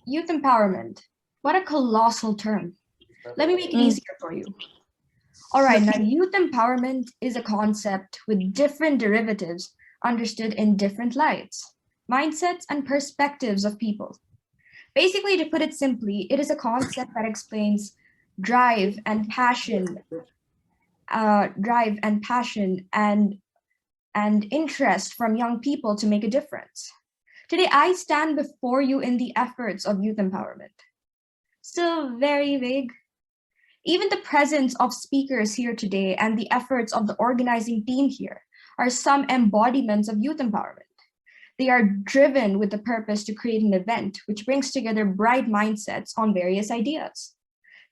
Youth empowerment. What a colossal term. Let me make it easier for you. All right, now youth empowerment is a concept with different derivatives understood in different lights, mindsets, and perspectives of people. Basically, to put it simply, it is a concept that explains drive and passion, and interest from young people to make a difference. Today, I stand before you in the efforts of youth empowerment. Still very vague. Even the presence of speakers here today and the efforts of the organizing team here are some embodiments of youth empowerment. They are driven with the purpose to create an event which brings together bright mindsets on various ideas.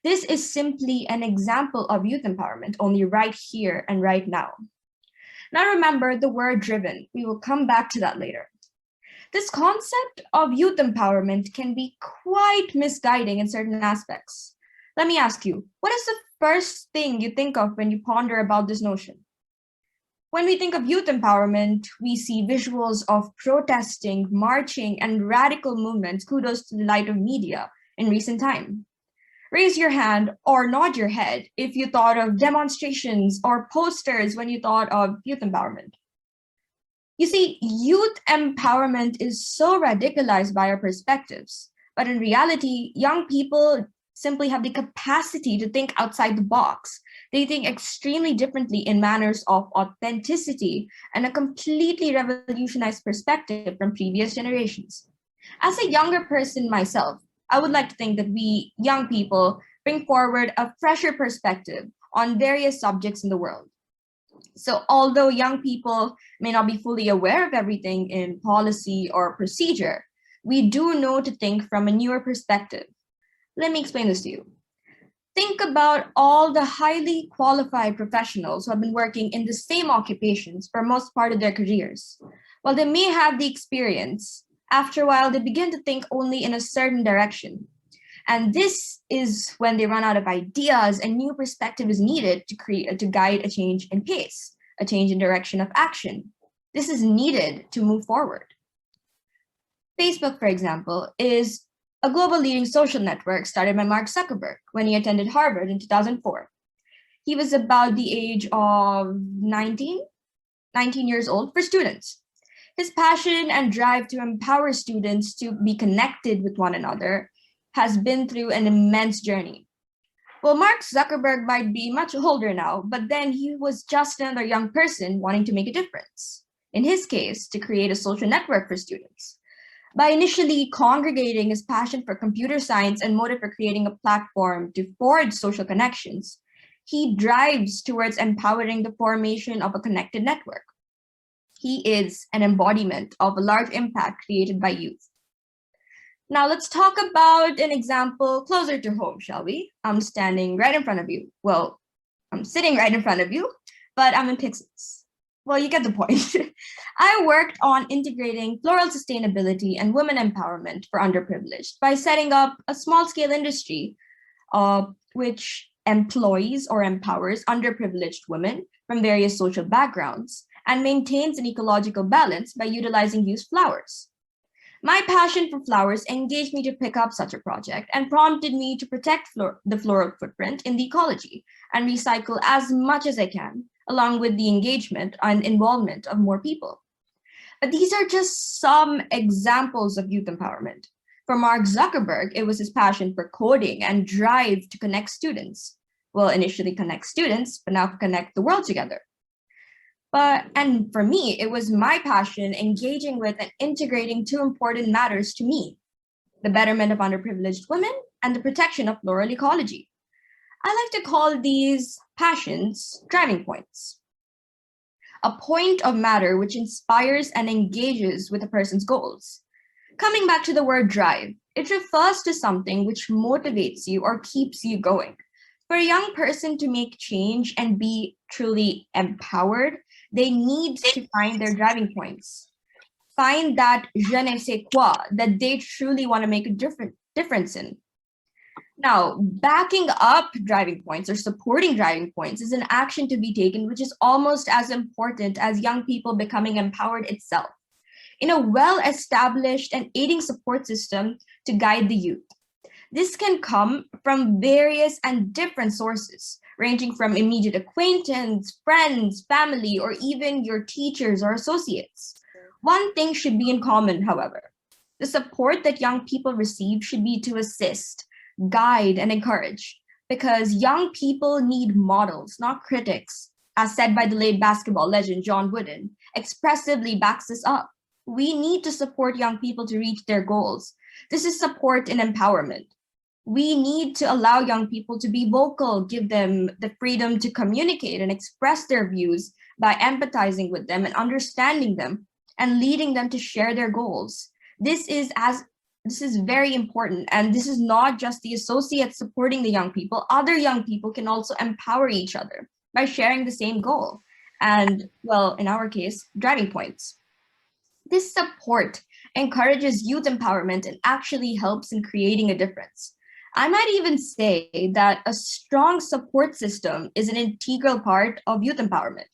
This is simply an example of youth empowerment, only right here and right now. Now remember the word driven. We will come back to that later. This concept of youth empowerment can be quite misguiding in certain aspects. Let me ask you, what is the first thing you think of when you ponder about this notion? When we think of youth empowerment, we see visuals of protesting, marching, and radical movements, kudos to the light of media in recent time. Raise your hand or nod your head if you thought of demonstrations or posters when you thought of youth empowerment. You see, youth empowerment is so radicalized by our perspectives, but in reality, young people simply have the capacity to think outside the box. They think extremely differently in manners of authenticity and a completely revolutionized perspective from previous generations. As a younger person myself, I would like to think that we young people bring forward a fresher perspective on various subjects in the world. So although young people may not be fully aware of everything in policy or procedure, we do know to think from a newer perspective. Let me explain this to you. Think about all the highly qualified professionals who have been working in the same occupations for most part of their careers. While they may have the experience, after a while they begin to think only in a certain direction. And this is when they run out of ideas and new perspective is needed to guide a change in pace, a change in direction of action. This is needed to move forward. Facebook, for example, is a global leading social network started by Mark Zuckerberg when he attended Harvard in 2004. He was about the age of 19 years old for students. His passion and drive to empower students to be connected with one another has been through an immense journey. Well, Mark Zuckerberg might be much older now, but then he was just another young person wanting to make a difference. In his case, to create a social network for students. By initially congregating his passion for computer science and motive for creating a platform to forge social connections, he drives towards empowering the formation of a connected network. He is an embodiment of a large impact created by youth. Now let's talk about an example closer to home, shall we? I'm standing right in front of you. Well, I'm sitting right in front of you, but I'm in pixels. Well, you get the point. I worked on integrating floral sustainability and women empowerment for underprivileged by setting up a small-scale industry which employs or empowers underprivileged women from various social backgrounds and maintains an ecological balance by utilizing used flowers. My passion for flowers engaged me to pick up such a project and prompted me to protect the floral footprint in the ecology and recycle as much as I can, along with the engagement and involvement of more people. But these are just some examples of youth empowerment. For Mark Zuckerberg, it was his passion for coding and drive to connect students. Well, initially connect students, but now connect the world together. And for me, it was my passion engaging with and integrating two important matters to me, the betterment of underprivileged women and the protection of floral ecology. I like to call these passions driving points. A point of matter which inspires and engages with a person's goals. Coming back to the word drive, it refers to something which motivates you or keeps you going. For a young person to make change and be truly empowered, they need to find their driving points. Find that je ne sais quoi that they truly want to make a difference in. Now, backing up driving points or supporting driving points is an action to be taken, which is almost as important as young people becoming empowered itself. in a well-established and aiding support system to guide the youth. This can come from various and different sources, ranging from immediate acquaintance, friends, family, or even your teachers or associates. One thing should be in common, however. The support that young people receive should be to assist, guide, and encourage, because young people need models, not critics. As said by the late basketball legend John Wooden, expressively backs this up. We need to support young people to reach their goals. This is support and empowerment. We need to allow young people to be vocal, give them the freedom to communicate and express their views by empathizing with them and understanding them and leading them to share their goals. This is very important, and this is not just the associates supporting the young people. Other young people can also empower each other by sharing the same goal and, well, in our case, driving points. This support encourages youth empowerment and actually helps in creating a difference. I might even say that a strong support system is an integral part of youth empowerment.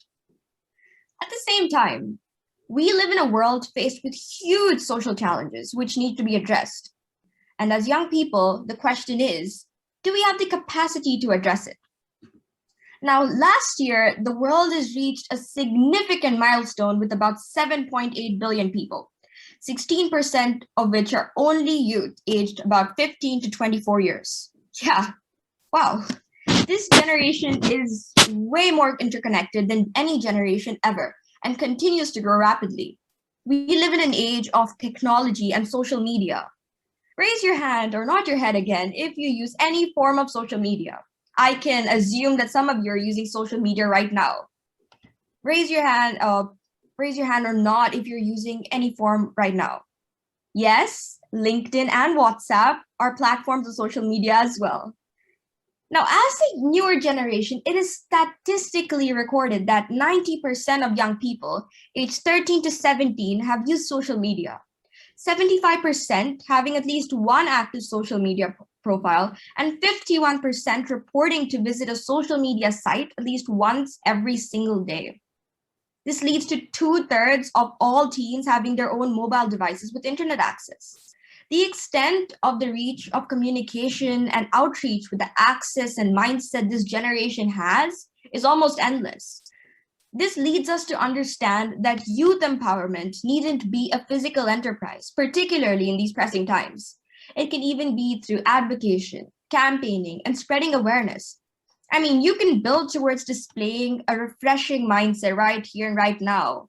At the same time, we live in a world faced with huge social challenges which need to be addressed. And as young people, the question is, do we have the capacity to address it? Now, last year, the world has reached a significant milestone with about 7.8 billion people, 16% of which are only youth aged about 15 to 24 years. Yeah, wow. This generation is way more interconnected than any generation ever and continues to grow rapidly. We live in an age of technology and social media. Raise your hand or nod your head again if you use any form of social media. I can assume that some of you are using social media right now. Raise your hand or not if you're using any form right now. Yes, LinkedIn and WhatsApp are platforms of social media as well. Now, as a newer generation, it is statistically recorded that 90% of young people aged 13 to 17 have used social media. 75% having at least one active social media profile, and 51% reporting to visit a social media site at least once every single day. This leads to 2/3 of all teens having their own mobile devices with internet access. The extent of the reach of communication and outreach with the access and mindset this generation has is almost endless. This leads us to understand that youth empowerment needn't be a physical enterprise, particularly in these pressing times. It can even be through advocacy, campaigning, and spreading awareness. I mean, you can build towards displaying a refreshing mindset right here and right now.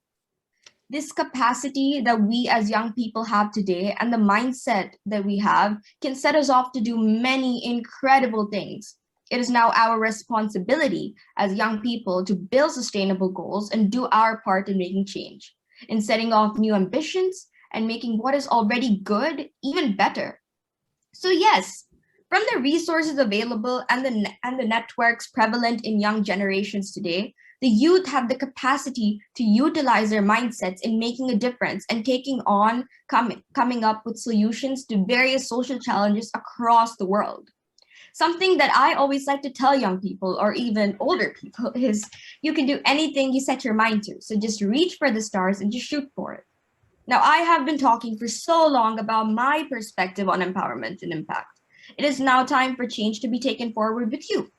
This capacity that we as young people have today and the mindset that we have can set us off to do many incredible things. It is now our responsibility as young people to build sustainable goals and do our part in making change, in setting off new ambitions and making what is already good even better. So yes, from the resources available and the networks prevalent in young generations today, the youth have the capacity to utilize their mindsets in making a difference and coming up with solutions to various social challenges across the world. Something that I always like to tell young people or even older people is you can do anything you set your mind to. So just reach for the stars and just shoot for it. Now, I have been talking for so long about my perspective on empowerment and impact. It is now time for change to be taken forward with you.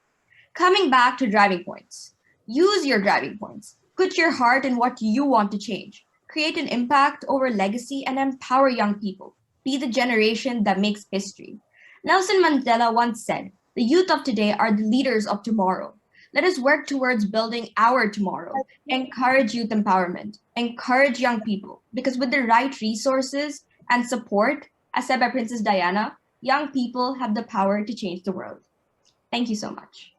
Coming back to driving points. Use your driving points. Put your heart in what you want to change. Create an impact over legacy and empower young people. Be the generation that makes history. Nelson Mandela once said, "The youth of today are the leaders of tomorrow." Let us work towards building our tomorrow. Encourage youth empowerment. Encourage young people, because with the right resources and support, as said by Princess Diana, young people have the power to change the world. Thank you so much.